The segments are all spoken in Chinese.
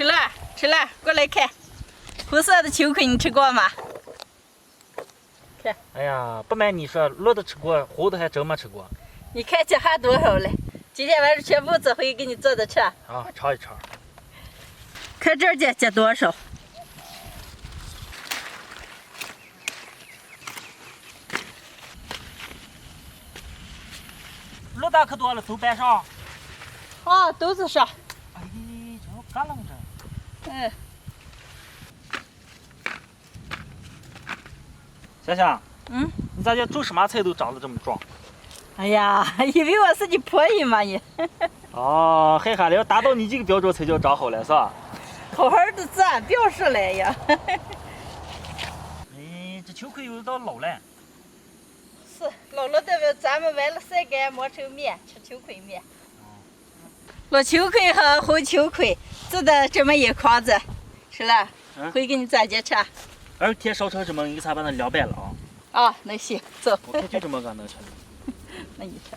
吃了，吃了，过来看，红色的秋葵你吃过吗？看，哎呀，不瞒你说，绿的吃过，红的还真没吃过。你看这还多少嘞？今天晚上全部这回给你做的吃。啊，尝一尝。看这儿结多少？绿的可多了，都搬上。啊，都是上。哎，这干啷着。嗯。香香，你咋就种什么菜都长得这么壮？哎呀，以为我是你婆姨嘛你？哦，害怕了，要达到你这个标准才叫长好了，是吧？好好的长，不要说了呀。哎，这秋葵有点老了。是，老了的咱们完了晒干磨成面，吃秋葵面。老秋葵和红秋葵做的这么一筐子，吃了，回给你咱家吃。2天烧成这么，你给咱把它凉拌了啊。啊，那行，走。我看就这么个能吃。那你吃。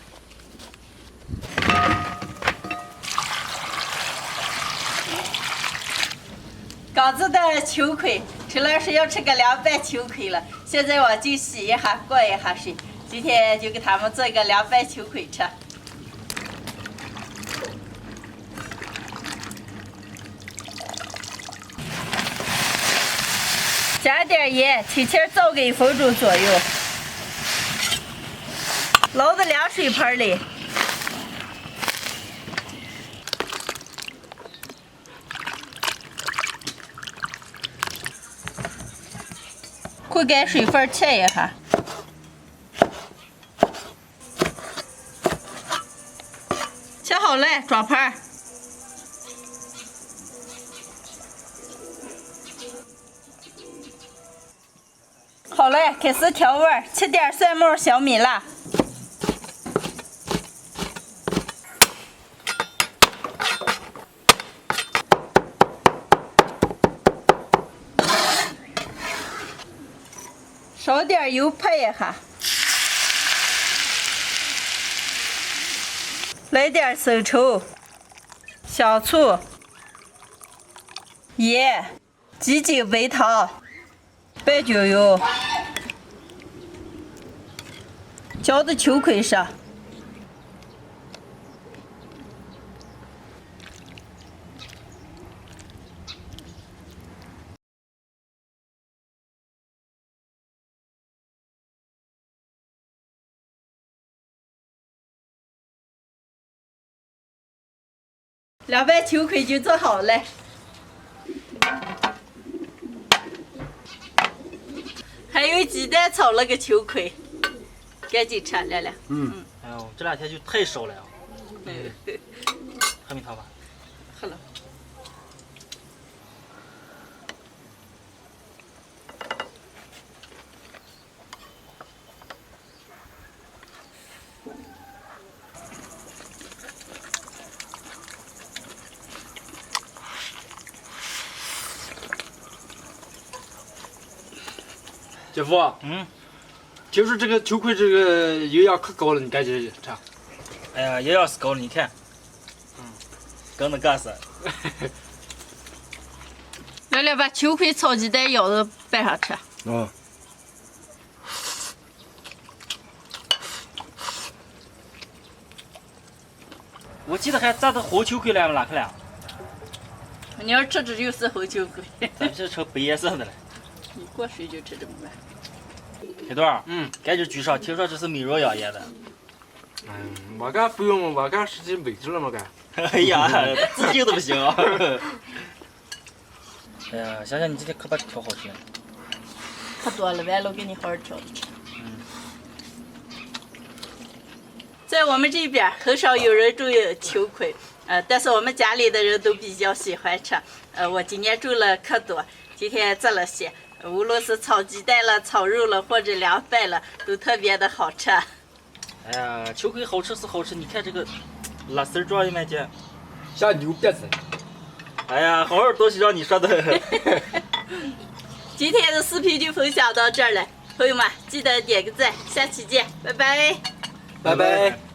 刚做的秋葵，吃了是要吃个凉拌秋葵了。现在我就洗一下，过一下水。今天就给他们做一个凉拌秋葵吃。加点盐，提前糟个1分钟左右。捞到凉水盆里。过干水分切一下。切好了，装盘。好了，开始调味，切点蒜末、小米辣。少点油拍一下，来点生抽、香醋、盐、鸡精、白糖、白椒油，浇到秋葵上。凉拌秋葵就做好了，还有鸡蛋炒了个秋葵，赶紧吃，亮亮。哎呦，这2天就太少了。喝蜜糖吧。喝了。姐夫，听说这个秋葵这个营养可高了，你赶紧吃。哎呀，营养是高了，你看，跟那干似。亮亮把秋葵炒鸡蛋舀到拌上吃。我记得还咋的红秋葵来了哪去了？你要吃这就是红秋葵。咱这成白颜色的了。你过水就吃这么慢。黑豆儿，赶紧举上，听说这是美容养颜的。我干不用，我干实际美制了嘛干。哎呀，自己都不行。哎呀，想想你今天可把这调好吃了。可多了，完了我给你好好调着吃。在我们这边很少有人种秋葵，但是我们家里的人都比较喜欢吃。我今年种了可多，今天做了些，无论是炒鸡蛋了、炒肉了，或者凉拌了，都特别的好吃。哎呀，秋葵好吃是好吃，你看这个辣丝状的嘛姐，像牛瘪子。哎呀，好好东西让你说的。今天的视频就分享到这儿了，朋友们记得点个赞，下期见，拜拜。拜拜。